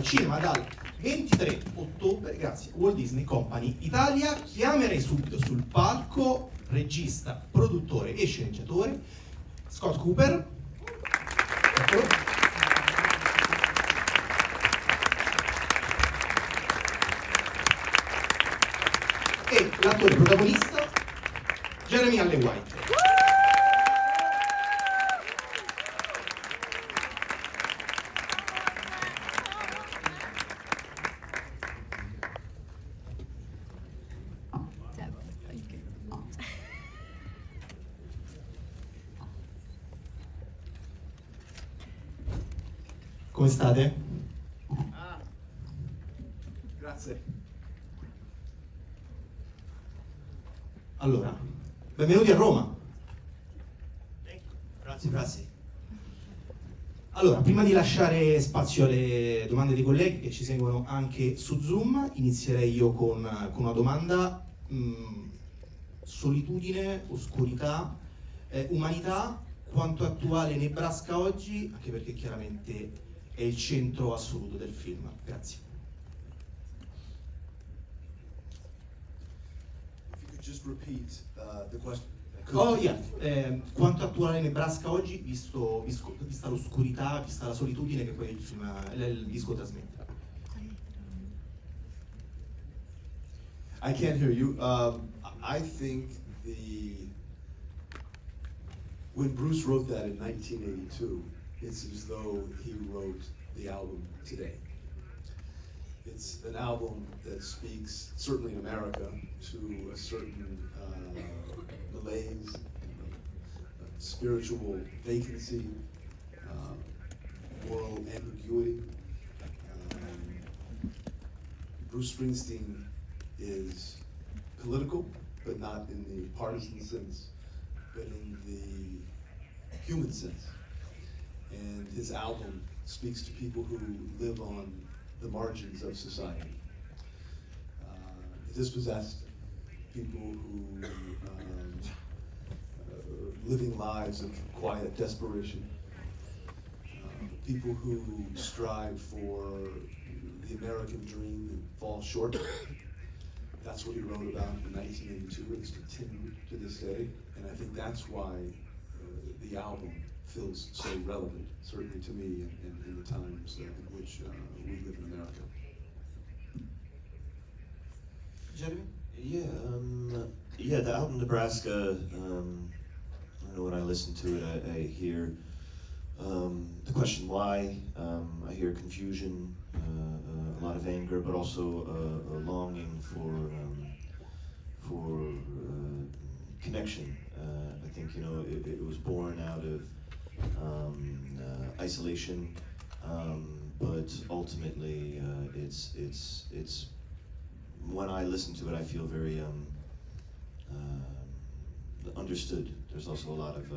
cinema dal 23 ottobre, grazie, Walt Disney Company Italia. Chiamerei subito sul palco regista, produttore e sceneggiatore Scott Cooper. Eccolo. E l'attore protagonista Jeremy Allen White. Come state? Grazie. Allora, benvenuti a Roma. Grazie. Allora, prima di lasciare spazio alle domande dei colleghi che ci seguono anche su Zoom, inizierei io con una domanda. Solitudine, oscurità, umanità, quanto è attuale Nebraska oggi, anche perché chiaramente è il centro assoluto del film. Grazie. If you could just repeat the question. Oh, yeah. Quanto è attuale Nebraska oggi, vista l'oscurità, vista la solitudine che poi il disco trasmette? I can't hear you. I think when Bruce wrote that in 1982, it's as though he wrote the album today. It's an album that speaks, certainly in America, to a certain malaise, spiritual vacancy, moral ambiguity. Bruce Springsteen is political, but not in the partisan sense, but in the human sense. And his album speaks to people who live on the margins of society. Dispossessed, people who living lives of quiet desperation, people who strive for the American dream and fall short. That's what he wrote about in 1982, and it's continued to this day, and I think that's why the album feels so relevant, certainly to me in the times in which we live in America. Jeremy? Yeah, the album Nebraska, I know when I listen to it, I hear the question why, I hear confusion, a lot of anger, but also a longing for connection. I think, you know, it was born out of isolation, but ultimately it's when I listen to it, I feel very understood. There's also a lot of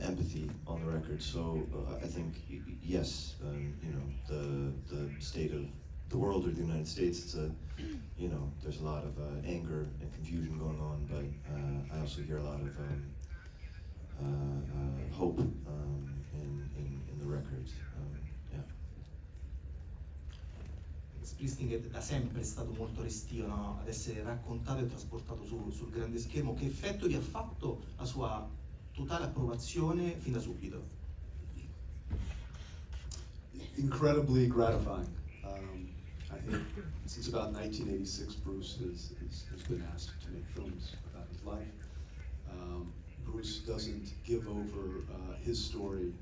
empathy on the record. So I think yes, you know, the state of the world or the United States, it's you know, there's a lot of anger and confusion going on, but I also hear a lot of hope in the record. Yeah. Springsteen da sempre è stato molto restio, no? Ad essere raccontato e trasportato sul grande schermo. Che effetto vi ha fatto la sua totale approvazione fin da subito? Incredibly gratifying. I think since about 1986, Bruce has been asked to make films about his life. Bruce doesn't give over his story,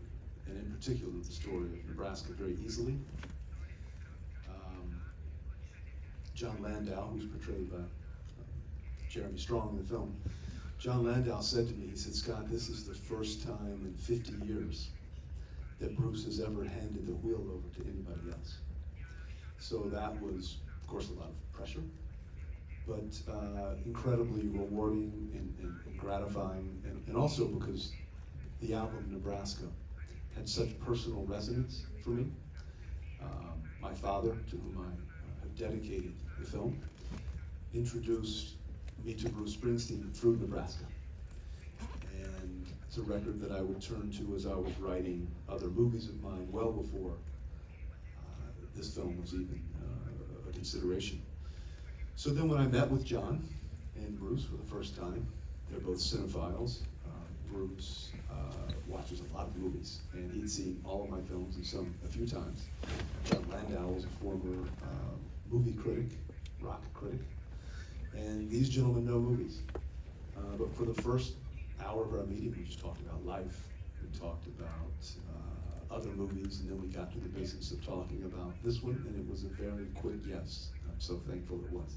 and in particular the story of Nebraska, very easily. John Landau, who's portrayed by Jeremy Strong in the film, John Landau said to me, he said, "Scott, this is the first time in 50 years that Bruce has ever handed the wheel over to anybody else." So that was, of course, a lot of pressure, but incredibly rewarding and gratifying, and also because the album Nebraska had such personal resonance for me. My father, to whom I have dedicated the film, introduced me to Bruce Springsteen through Nebraska. And it's a record that I would turn to as I was writing other movies of mine well before this film was even a consideration. So then when I met with John and Bruce for the first time, they're both cinephiles. Bruce watches a lot of movies, and he'd seen all of my films and some a few times. John Landau was a former movie critic, rock critic, and these gentlemen know movies. But for the first hour of our meeting, we just talked about life. We talked about other movies, and then we got to the business of talking about this one, and it was a very quick yes. I'm so thankful it was.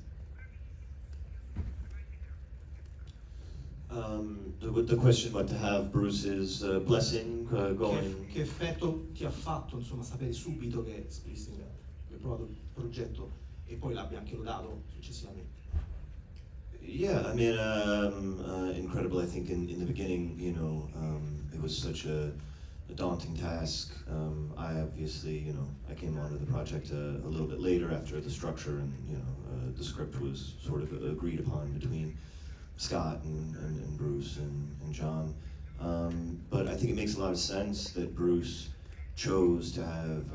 The question about to have Bruce's blessing going. Che effetto ti ha fatto, insomma, sapere subito che Springsteen aveva provato il progetto e poi l'abbia anche lodato successivamente? Yeah, I mean, incredible. I think in the beginning, you know, it was such a daunting task. I obviously, you know, I came onto the project a little bit later after the structure and, you know, the script was sort of agreed upon between Scott and Bruce and John. But I think it makes a lot of sense that Bruce chose to have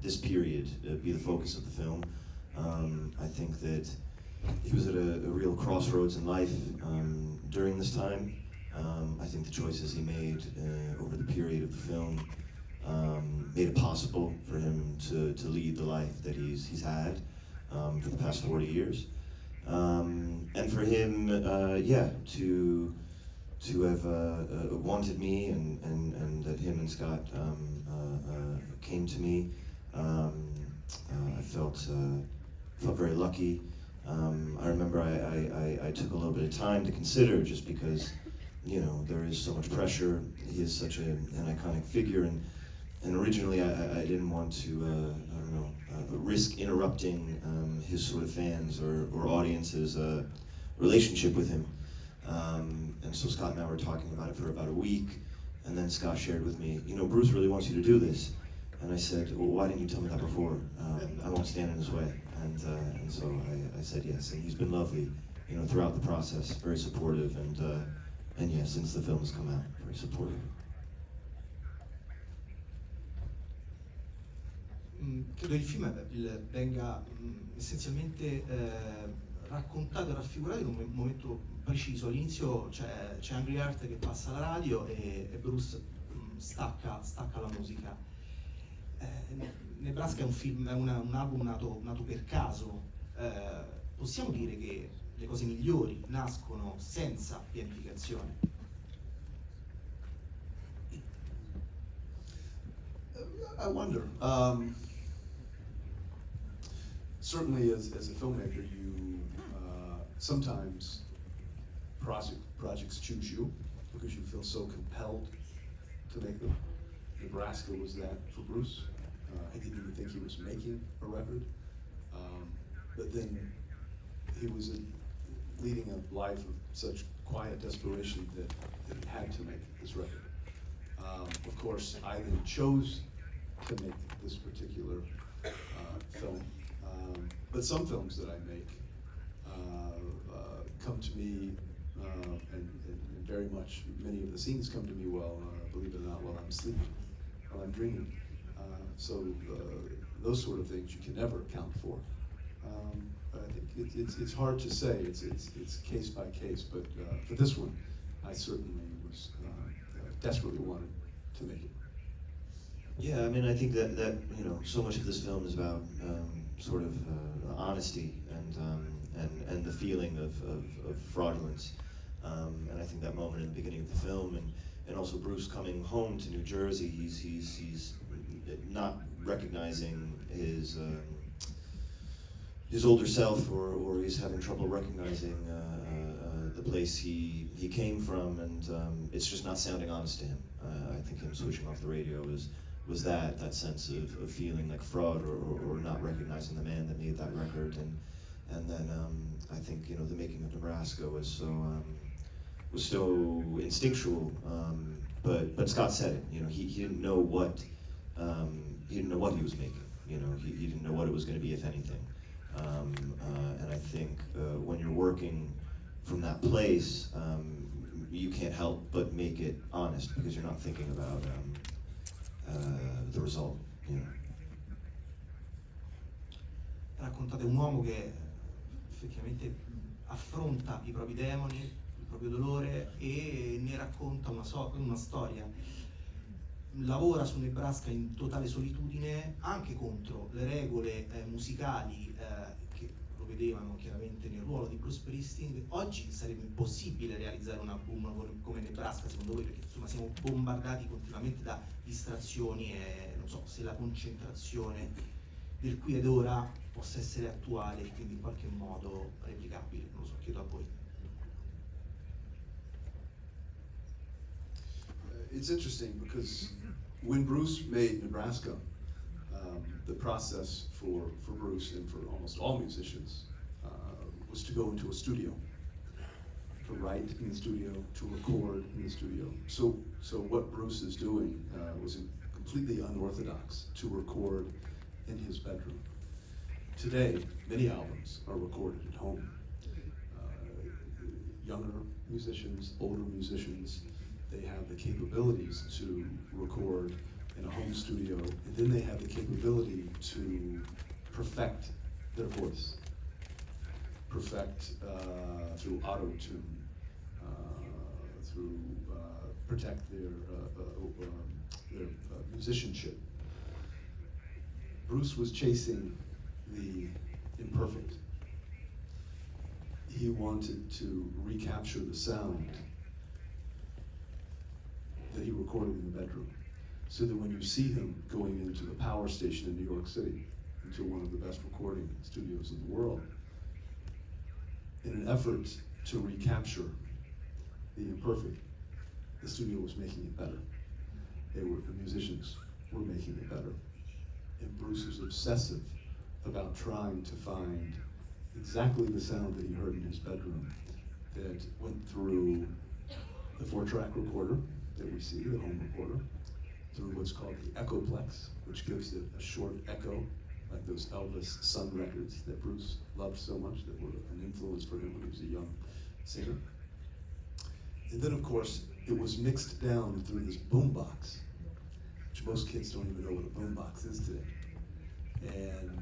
this period be the focus of the film. I think that he was at a real crossroads in life during this time. I think the choices he made over the period of the film made it possible for him to lead the life that he's had for the past 40 years. And for him, yeah, to have wanted me and that him and Scott came to me, I felt very lucky. I remember I took a little bit of time to consider, just because, you know, there is so much pressure. He is such an iconic figure, and originally I didn't want to, I don't know, risk interrupting his sort of fans or audience's relationship with him. And so Scott and I were talking about it for about a week, and then Scott shared with me, you know, Bruce really wants you to do this. And I said, well, why didn't you tell me that before? I won't stand in his way. And so I said yes, and he's been lovely, you know, throughout the process, very supportive, and yeah, since the film has come out, very supportive. Credo il film venga essenzialmente raccontato e raffigurato in un momento preciso. All'inizio c'è Angry Heart che passa alla radio e Bruce stacca la musica. Nebraska è un film, è un album nato per caso. Possiamo dire che le cose migliori nascono senza pianificazione? I wonder. Certainly, as a filmmaker, you sometimes projects choose you because you feel so compelled to make them. Nebraska was that for Bruce. He didn't even think he was making a record, but then he was leading a life of such quiet desperation that he had to make this record. Of course, I then chose to make this particular film. But some films that I make come to me, and very much, many of the scenes come to me while, believe it or not, while I'm sleeping, while I'm dreaming. So those sort of things you can never account for. I think it's hard to say. It's case by case. But for this one, I certainly was desperately wanted to make it. Yeah, I mean, I think that you know, so much of this film is about sort of honesty and the feeling of fraudulence. And I think that moment in the beginning of the film, and also Bruce coming home to New Jersey, he's not recognizing his older self, or he's having trouble recognizing the place he came from, and it's just not sounding honest to him. I think him switching off the radio was that sense of feeling like fraud or not recognizing the man that made that record, and then I think, you know, the making of Nebraska was so instinctual, but Scott said it, you know, he didn't know what he was making, you know, he didn't know what it was going to be, if anything, and I think when you're working from that place, you can't help but make it honest, because you're not thinking about the result, you know. raccontate un uomo che effettivamente affronta i propri demoni, il proprio dolore e ne racconta una storia. Lavora su Nebraska in totale solitudine, anche contro le regole musicali che lo vedevano chiaramente nel ruolo di Bruce Springsteen. Oggi sarebbe impossibile realizzare un album come Nebraska, secondo voi, perché insomma siamo bombardati continuamente da distrazioni e non so se la concentrazione del qui ed ora possa essere attuale e quindi in qualche modo replicabile. Non lo so, chiedo a voi. It's interesting because when Bruce made Nebraska, the process for Bruce and for almost all musicians was to go into a studio, to write in the studio, to record in the studio. So what Bruce is doing was completely unorthodox, to record in his bedroom. Today, many albums are recorded at home. Younger musicians, older musicians, they have the capabilities to record in a home studio, and then they have the capability to perfect their voice, perfect through auto-tune, through protect their musicianship. Bruce was chasing the imperfect. He wanted to recapture the sound that he recorded in the bedroom, so that when you see him going into the Power Station in New York City, into one of the best recording studios in the world, in an effort to recapture the imperfect, the studio was making it better. The musicians were making it better. And Bruce was obsessive about trying to find exactly the sound that he heard in his bedroom that went through the 4-track recorder that we see, the home recorder, through what's called the Echoplex, which gives it a short echo, like those Elvis Sun records that Bruce loved so much, that were an influence for him when he was a young singer. And then, of course, it was mixed down through this boombox, which most kids don't even know what a boombox is today. And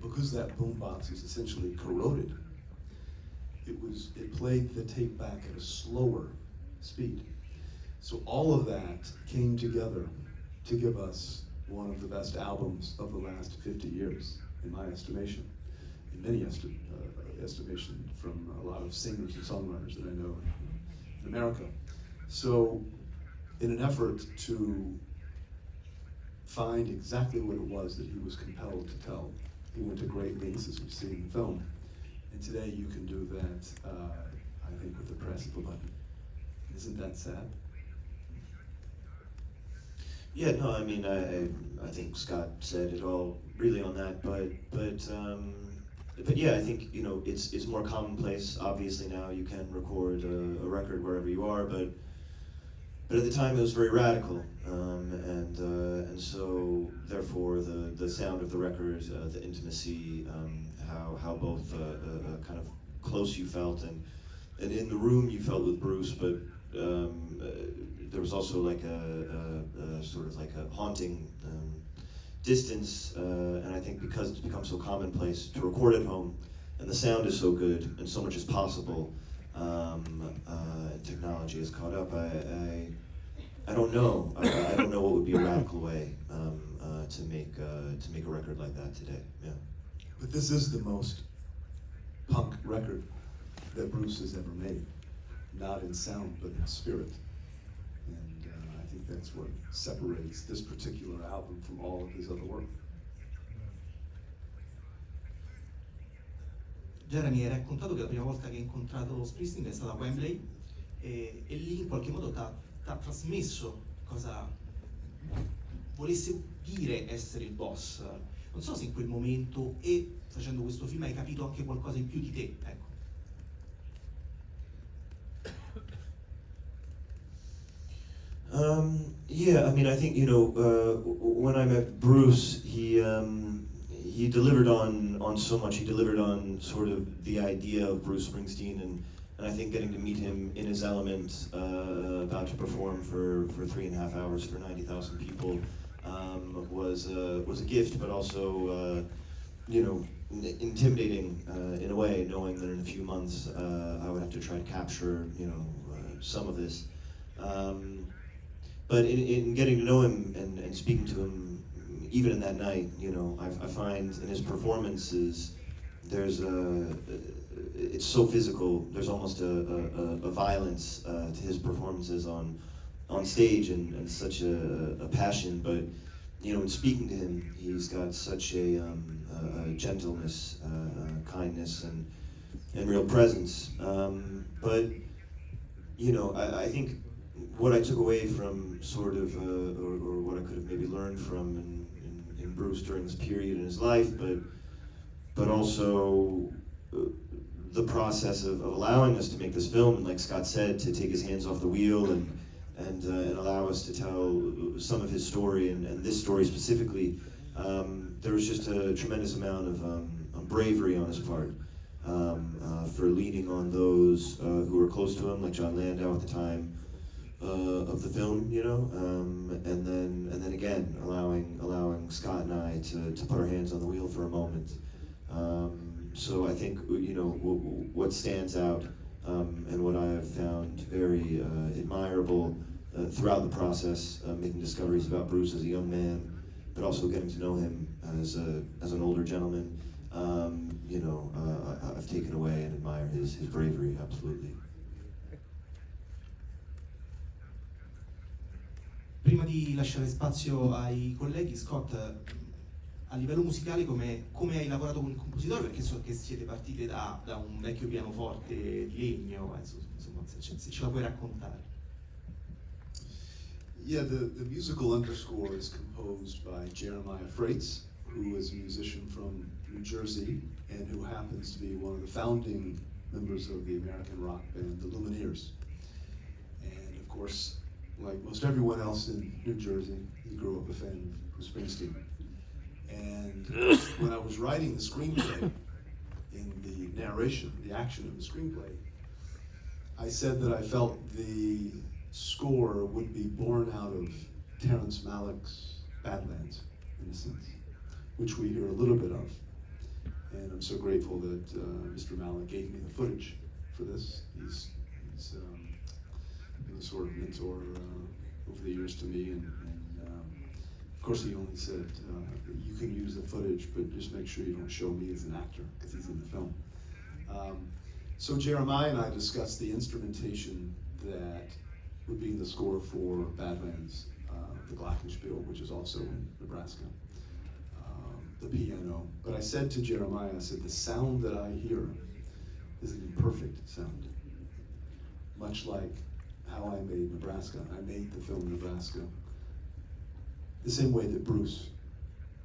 because that boombox is essentially corroded, it played the tape back at a slower speed. So all of that came together to give us one of the best albums of the last 50 years, in my estimation, in many estimation from a lot of singers and songwriters that I know in America. So in an effort to find exactly what it was that he was compelled to tell, he went to great lengths, as we see in the film. And today you can do that, I think, with the press of a button. Isn't that sad? Yeah, no, I mean, I think Scott said it all really on that, but yeah, I think, you know, it's more commonplace. Obviously now you can record a record wherever you are, but at the time it was very radical, and so therefore the sound of the record, the intimacy, how both kind of close you felt, and in the room you felt with Bruce, but there was also like a sort of like a haunting distance, and I think because it's become so commonplace to record at home, and the sound is so good, and so much is possible, technology has caught up. I don't know. I don't know what would be a radical way to make a record like that today. Yeah. But this is the most punk record that Bruce has ever made, not in sound but in spirit. And I think that's what separates this particular album from all of his other work. Jeremy, hai raccontato che la prima volta che hai incontrato Springsteen è stata a Wembley e lì in qualche modo ti ha trasmesso cosa volesse dire essere il boss. Non so se in quel momento e facendo questo film hai capito anche qualcosa in più di te, ecco. Yeah, I mean, I think, you know, when I met Bruce, he delivered on so much. He delivered on sort of the idea of Bruce Springsteen, and I think getting to meet him in his element, about to perform for 3.5 hours for 90,000 people, was a gift, but also intimidating in a way, knowing that in a few months I would have to try to capture, some of this. But in getting to know him and speaking to him, even in that night, I find in his performances, it's so physical. There's almost a violence to his performances on stage, and such a passion. But in speaking to him, he's got such a gentleness, kindness, and real presence. But I think what I took away from sort of, or what I could have maybe learned from in Bruce during this period in his life, but also the process of allowing us to make this film, and like Scott said, to take his hands off the wheel and allow us to tell some of his story and this story specifically. There was just a tremendous amount of bravery on his part for leaning on those who were close to him, like John Landau at the time of the film, and then again allowing Scott and I to put our hands on the wheel for a moment. So I think what stands out and what I have found very admirable throughout the process, making discoveries about Bruce as a young man, but also getting to know him as an older gentleman. I've taken away and admire his bravery, absolutely. Prima di lasciare spazio ai colleghi, Scott, a livello musicale come hai lavorato con il compositore? Perché so che siete partiti da un vecchio pianoforte di legno, insomma, se ce la puoi raccontare. Yeah, the musical underscore is composed by Jeremiah Freitz, who is a musician from New Jersey and who happens to be one of the founding members of the American rock band, the Lumineers. And of course, like most everyone else in New Jersey, he grew up a fan of Springsteen. And when I was writing the screenplay, in the narration, the action of the screenplay, I said that I felt the score would be born out of Terrence Malick's Badlands, in a sense, which we hear a little bit of. And I'm so grateful that Mr. Malick gave me the footage for this. He's been a sort of mentor over the years to me, and of course he only said, you can use the footage, but just make sure you don't show me as an actor, because he's in the film. So Jeremiah and I discussed the instrumentation that would be the score for Badlands, the Glockenspiel, which is also in Nebraska, the piano. But I said to Jeremiah, I said, the sound that I hear is an imperfect sound, much like how I made Nebraska. I made the film Nebraska the same way that Bruce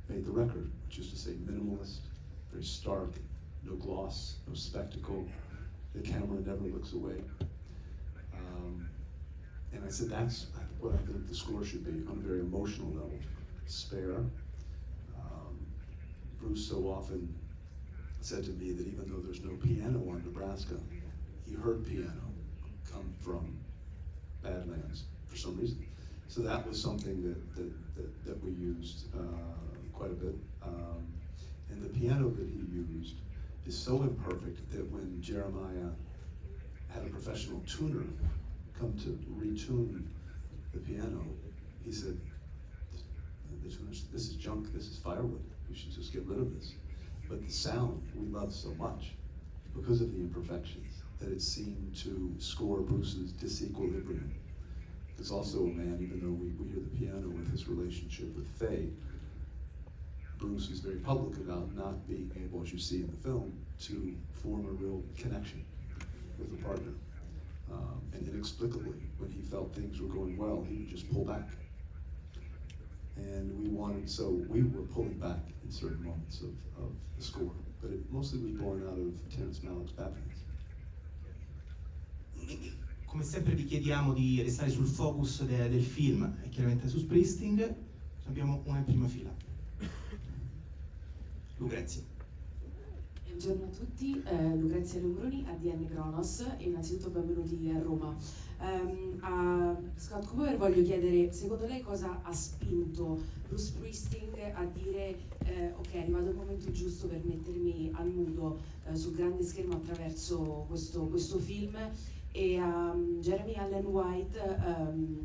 made the record, which is to say minimalist, very stark, no gloss, no spectacle. The camera never looks away. And I said, that's what I think the score should be on a very emotional level. Spare. Bruce so often said to me that even though there's no piano on Nebraska, he heard piano come from Badlands for some reason. So that was something that we used quite a bit. And the piano that he used is so imperfect that when Jeremiah had a professional tuner come to retune the piano, he said, the tuner said, this is junk, this is firewood, we should just get rid of this. But the sound we love so much because of the imperfections that it seemed to score Bruce's disequilibrium. He's also a man, even though we hear the piano with his relationship with Faye, Bruce is very public about not being able, as you see in the film, to form a real connection with a partner. And inexplicably, when he felt things were going well, he would just pull back. And we were pulling back in certain moments of the score, but it mostly was born out of Terrence Malick's Badlands. Come sempre vi chiediamo di restare sul focus del film, e chiaramente su Springsteen. Abbiamo una in prima fila. Lucrezia. Buongiorno a tutti, Lucrezia Lungroni, ADN Kronos, e innanzitutto benvenuti a Roma. Scott Cooper, voglio chiedere, secondo lei cosa ha spinto Bruce Springsteen a dire ok, è arrivato il momento giusto per mettermi a nudo sul grande schermo attraverso questo film, e a Jeremy Allen White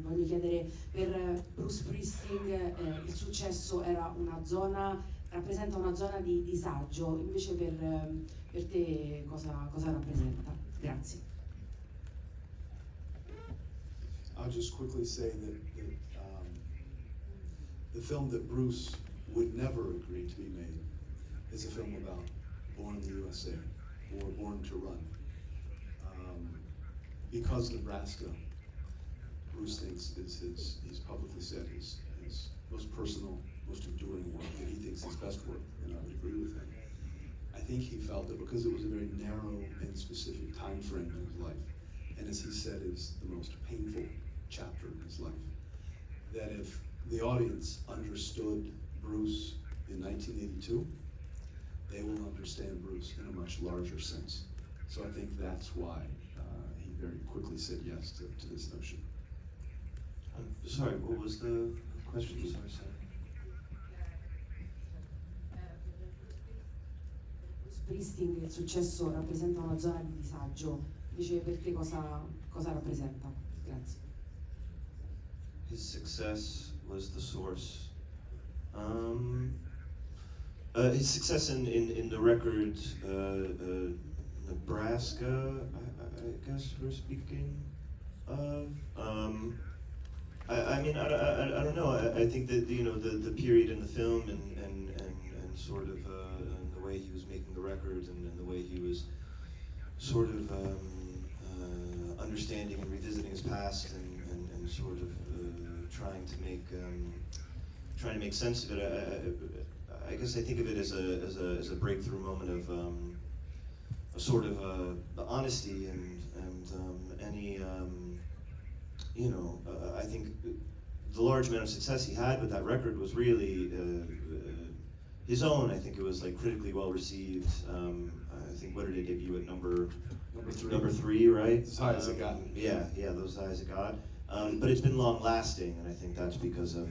voglio chiedere, per Bruce Springsteen il successo rappresenta una zona di disagio, invece per te cosa rappresenta? Grazie. I'll just quickly say that the film that Bruce would never agree to be made is a film about Born in the USA or Born to Run. Because Nebraska, Bruce thinks he's publicly said his most personal, most enduring work, that he thinks his best work, and I would agree with him. I think he felt that because it was a very narrow and specific time frame in his life, and as he said, is the most painful chapter in his life, that if the audience understood Bruce in 1982, they will understand Bruce in a much larger sense. So I think that's why he very quickly said yes to this notion. Sorry, what was the question? Sorry. Springsteen, il successo rappresenta una zona di disagio, invece per te cosa rappresenta? Grazie. His success was the source. His success in the record Nebraska, I guess we're speaking of. I mean, I don't know. I think that the period in the film and sort of and the way he was making the record and the way he was sort of understanding and revisiting his past and sort of trying to make sense of it. I guess I think of it as a breakthrough moment of a sort of honesty and any I think the large amount of success he had with that record was really his own. I think it was like critically well received. I think, what did it debut at number three, right? As high as it got. Yeah, those high as it got. But it's been long lasting, and I think that's because of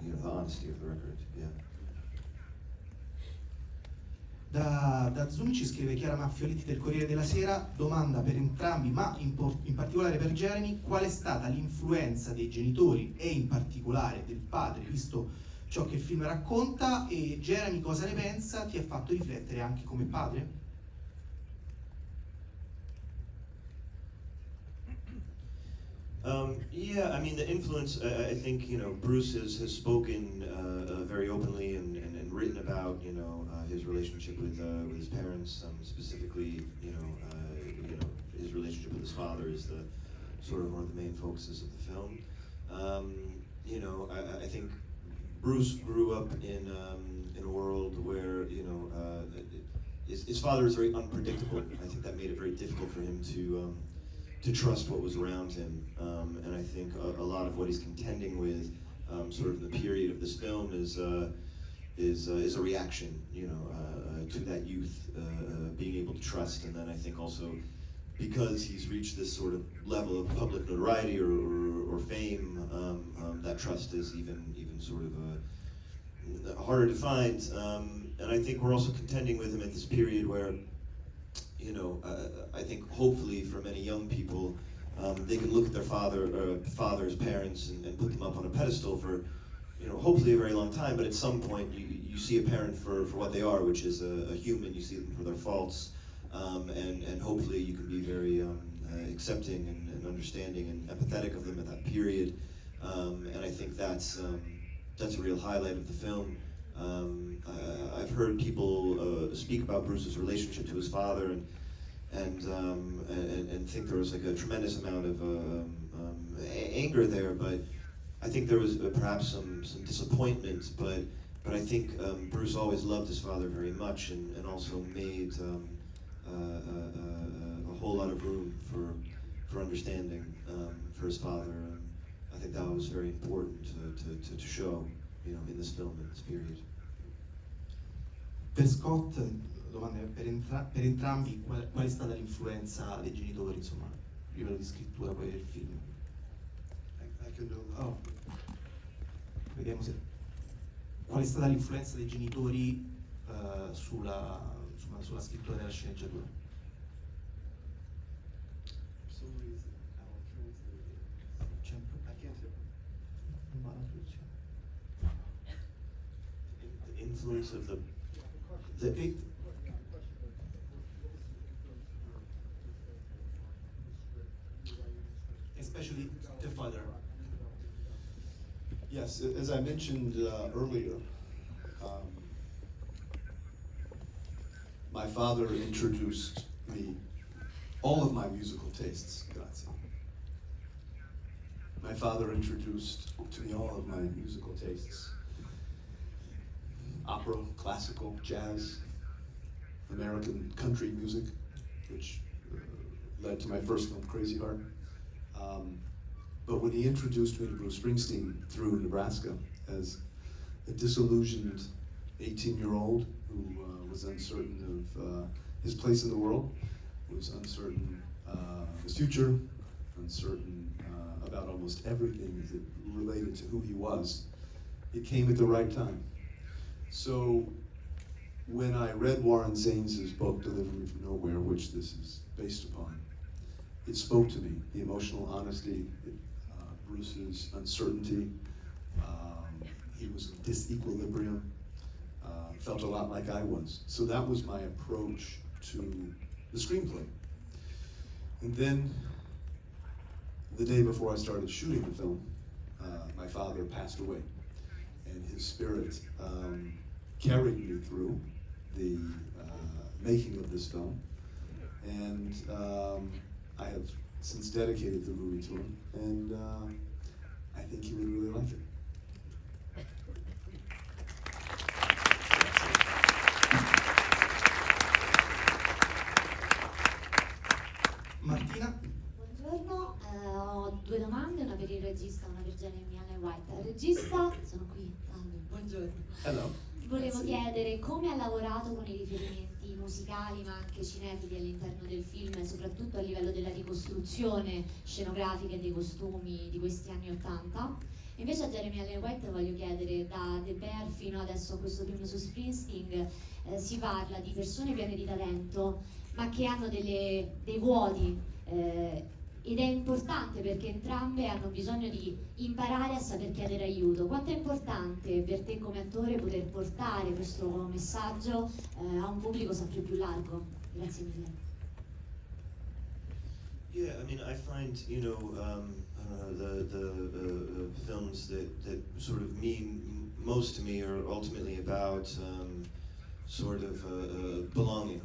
the honesty of the record. Yeah. Da Zoom ci scrive Chiara Maffioliti del Corriere della Sera, domanda per entrambi, ma in particolare per Jeremy: qual è stata l'influenza dei genitori e in particolare del padre, visto ciò che il film racconta? E Jeremy cosa ne pensa? Ti ha fatto riflettere anche come padre? Yeah, I mean, the influence, I think, Bruce has spoken very openly and written about, his relationship with his parents, specifically, his relationship with his father is the sort of one of the main focuses of the film. I think Bruce grew up in a world where, his father is very unpredictable. I think that made it very difficult for him to trust what was around him, and I think a lot of what he's contending with, sort of in the period of this film, is a reaction, to that youth being able to trust, and then I think also because he's reached this sort of level of public notoriety or fame, that trust is even sort of harder to find, and I think we're also contending with him at this period where, I think hopefully for many young people, they can look at their father's parents and put them up on a pedestal for, hopefully a very long time. But at some point, you see a parent for what they are, which is a human. You see them for their faults, and hopefully you can be very accepting and understanding and empathetic of them at that period. And I think that's a real highlight of the film. I've heard people speak about Bruce's relationship to his father and think there was like a tremendous amount of anger there, but I think there was perhaps some disappointment, but I think Bruce always loved his father very much and also made a whole lot of room for understanding for his father. I think that was very important to show, in this film, in this period. Per Scott, domanda per entrambi, qual è stata l'influenza dei genitori, insomma, livello di scrittura poi del film? I can do that. Oh. Vediamo se... Qual è stata l'influenza dei genitori sulla scrittura della sceneggiatura? For some reason, I'll translate it. I can't hear. Non va la traduzione. The influence of the Especially the father. Yes, as I mentioned earlier, my father introduced me all of my musical tastes. Grazie. My father introduced to me all of my musical tastes: opera, classical, jazz, American country music, which led to my first film, Crazy Heart. But when he introduced me to Bruce Springsteen through Nebraska as a disillusioned 18-year-old who was uncertain of his place in the world, was uncertain of his future, uncertain about almost everything that related to who he was, it came at the right time. So when I read Warren Zaines's book, Delivery from Nowhere, which this is based upon, it spoke to me, the emotional honesty, Bruce's uncertainty. He was in disequilibrium, felt a lot like I was. So that was my approach to the screenplay. And then, the day before I started shooting the film, my father passed away. And his spirit carried me through the making of this film. And I have since dedicated the movie to him, and I think he would really like it. Martina? Buongiorno, ho due domande, una per il regista e una per Jeremy White. Il regista, sono qui. Buongiorno. Hello. Volevo chiedere come ha lavorato con i riferimenti musicali ma anche cinefili all'interno del film, soprattutto a livello della ricostruzione scenografica e dei costumi di questi anni '80. Invece a Jeremy White voglio chiedere, da The Bear fino adesso a questo film su Springsteen, si parla di persone piene di talento ma che hanno dei vuoti, ed è importante perché entrambe hanno bisogno di imparare a saper chiedere aiuto. Quanto è importante per te come attore poter portare questo messaggio a un pubblico sempre più largo? Grazie mille. Yeah, I mean, I find, the films that sort of mean most to me are ultimately about sort of belonging,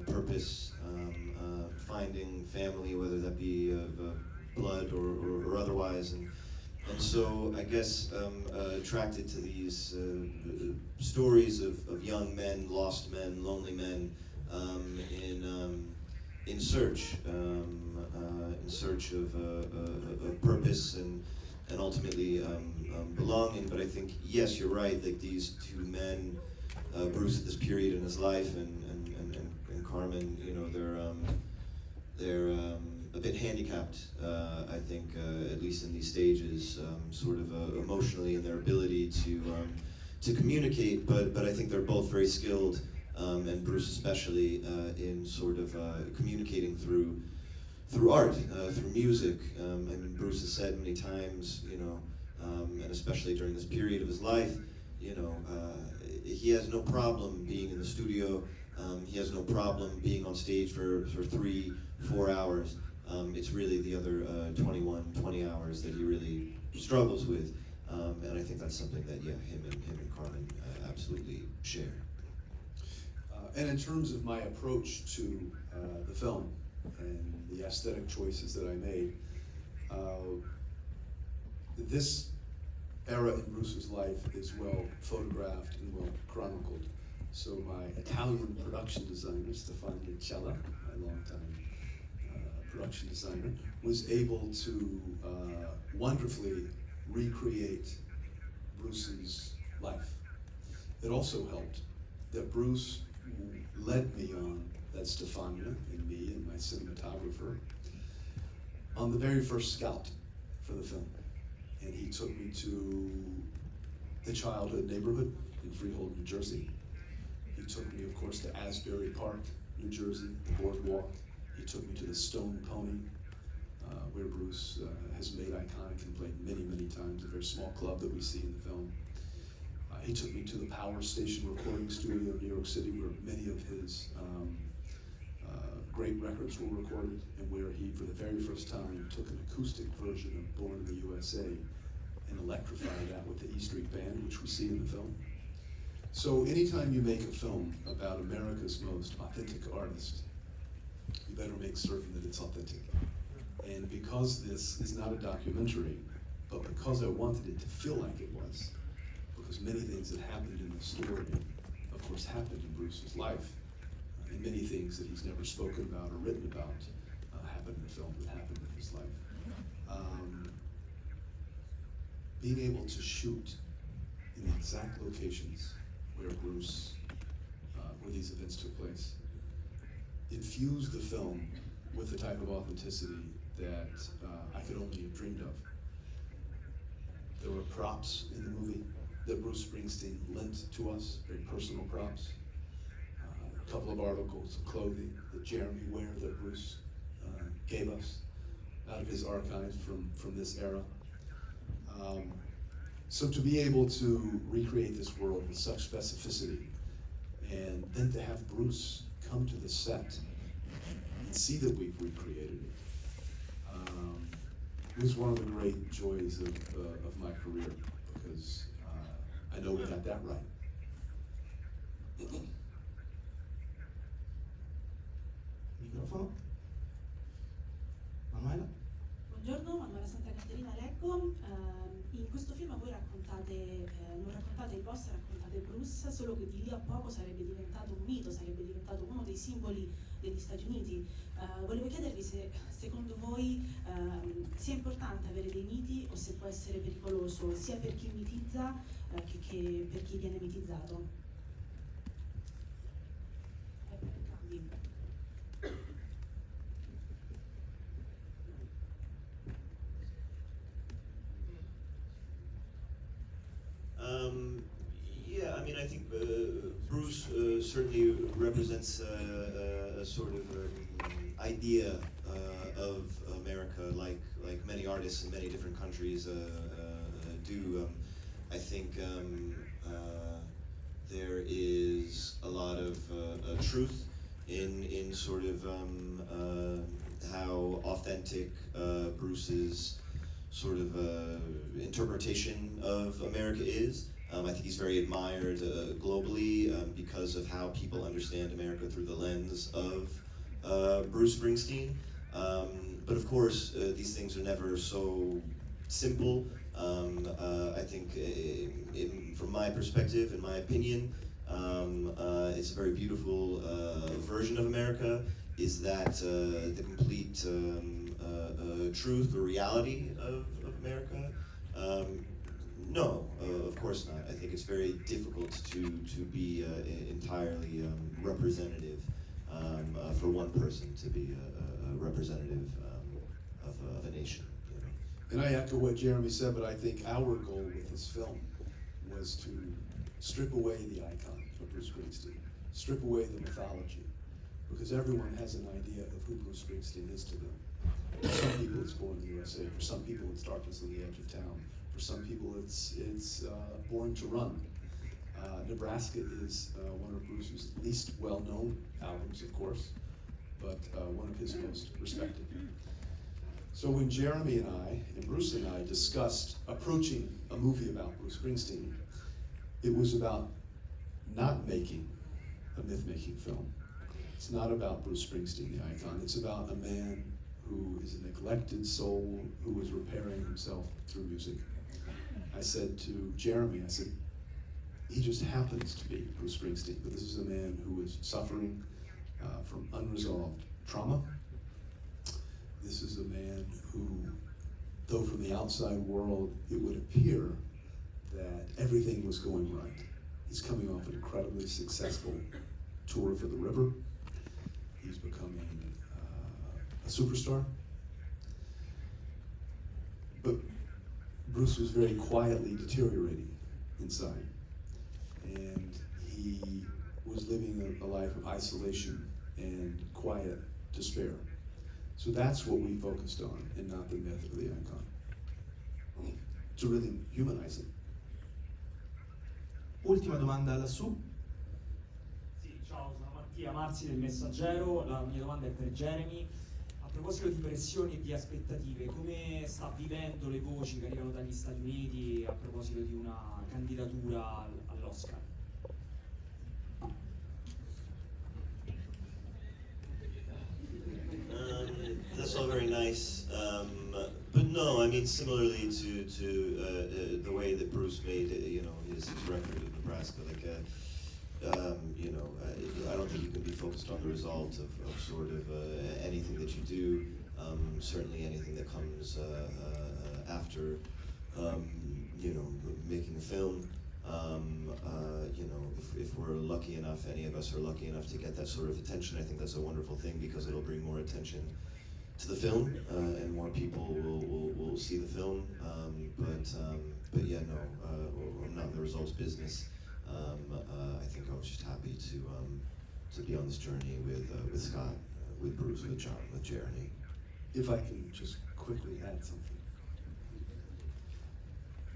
purpose, finding family, whether that be of blood or otherwise, and so I guess attracted to these stories of young men, lost men, lonely men, in search of purpose and ultimately belonging. But I think, yes, you're right, like these two men, Bruce at this period in his life and Carmen, they're a bit handicapped, I think, at least in these stages, sort of emotionally in their ability to communicate, but I think they're both very skilled, and Bruce especially, in sort of communicating through art, through music. I mean, Bruce has said many times, and especially during this period of his life, he has no problem being in the studio. He has no problem being on stage for 3-4 hours. It's really the other 20 hours that he really struggles with. And I think that's something that, yeah, him and Carmen absolutely share. And in terms of my approach to the film and the aesthetic choices that I made, this era in Bruce's life is well photographed and well chronicled. So my Italian production designer, Stefano Cella, my longtime production designer, was able to wonderfully recreate Bruce's life. It also helped that Bruce led me on, that's Stefania and me and my cinematographer, on the very first scout for the film. And he took me to the childhood neighborhood in Freehold, New Jersey. He took me, of course, to Asbury Park, New Jersey, the boardwalk. He took me to the Stone Pony, where Bruce has made iconic and played many, many times, a very small club that we see in the film. He took me to the Power Station recording studio in New York City, where many of his great records were recorded, and where he, for the very first time, took an acoustic version of Born in the USA and electrified that with the E Street Band, which we see in the film. So anytime you make a film about America's most authentic artist, you better make certain that it's authentic. And because this is not a documentary, but because I wanted it to feel like it was, because many things that happened in the story, of course, happened in Bruce's life, and many things that he's never spoken about or written about happened in the film that happened in his life. Being able to shoot in the exact locations where where these events took place, infused the film with the type of authenticity that I could only have dreamed of. There were props in the movie that Bruce Springsteen lent to us, very personal props. A couple of articles of clothing that Jeremy wear that Bruce gave us out of his archives from this era. So to be able to recreate this world with such specificity, and then to have Bruce come to the set and see that we've recreated it, was one of the great joys of my career, because I know we got that right. Microfono. Manuela? Buongiorno, Manuela Santa Caterina leggo. In questo film voi non raccontate il boss, raccontate Bruce, solo che di lì a poco sarebbe diventato un mito, sarebbe diventato uno dei simboli degli Stati Uniti. Volevo chiedervi se secondo voi sia importante avere dei miti o se può essere pericoloso sia per chi mitizza che per chi viene mitizzato. Per entrambi. Yeah, I mean, I think Bruce certainly represents a sort of idea of America, like many artists in many different countries do. I think there is a lot of truth in sort of how authentic Bruce's sort of interpretation of America is. I think he's very admired globally because of how people understand America through the lens of Bruce Springsteen. But of course, these things are never so simple. I think, from my perspective, in my opinion, it's a very beautiful version of America. Is that the complete truth or reality of America? No, of course not. I think it's very difficult to be entirely representative for one person to be a representative of a nation. You know? And I echo what Jeremy said, but I think our goal with this film was to strip away the icon of Bruce Springsteen, strip away the mythology, because everyone has an idea of who Bruce Springsteen is to them. For some people, it's Born in the USA. For some people, it's Darkness on the Edge of Town. For some people, it's Born to Run. Nebraska is one of Bruce's least well-known albums, of course, but one of his most respected. So when Jeremy and I, and Bruce and I, discussed approaching a movie about Bruce Springsteen, it was about not making a myth-making film. It's not about Bruce Springsteen, the icon. It's about a man who is a neglected soul who is repairing himself through music. I said to Jeremy, I said, he just happens to be Bruce Springsteen, but this is a man who is suffering from unresolved trauma. This is a man who, though from the outside world it would appear that everything was going right, he's coming off an incredibly successful tour for the river. He's becoming a superstar. But Bruce was very quietly deteriorating inside, and he was living a life of isolation and quiet despair. So that's what we focused on, and not the myth or the icon, to really humanize it. Ultima domanda lassù. Sì, ciao, sono Mattia Marzi del Messaggero, la mia domanda è per Jeremy. A proposito di pressioni e di aspettative, come sta vivendo le voci che arrivano dagli Stati Uniti a proposito di una candidatura all'Oscar? That's all very nice, but no, I mean similarly to the way that Bruce made his record of Nebraska, I don't think you can be focused on the result of sort of anything that you do, certainly anything that comes after making a film. If we're lucky enough, any of us are lucky enough to get that sort of attention, I think that's a wonderful thing because it'll bring more attention to the film and more people will see the film. But yeah, no, I'm not in the results business. I think I was just happy to be on this journey with Scott, with Bruce, with John, with Jeremy. If I can just quickly add something.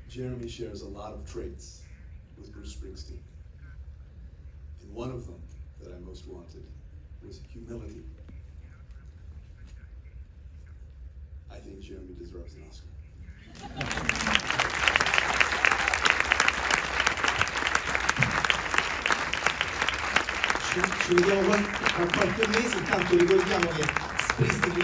Jeremy shares a lot of traits with Bruce Springsteen. And one of them that I most wanted was humility. I think Jeremy deserves an Oscar. Ci vediamo tra qualche mese, intanto ricordiamo che Springsteen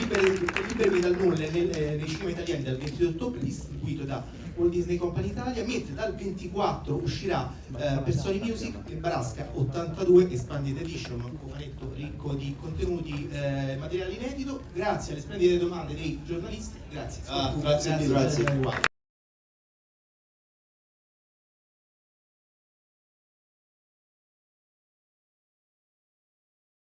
Liberami dal Nulla nei cinema italiani dal 22 ottobre, distribuito da Walt Disney Company Italia, mentre dal 24 uscirà per Sony Music il Barasca 82 Expanded Edition, un cofanetto ricco di contenuti, materiale inedito. Grazie alle splendide domande dei giornalisti, grazie. Grazie.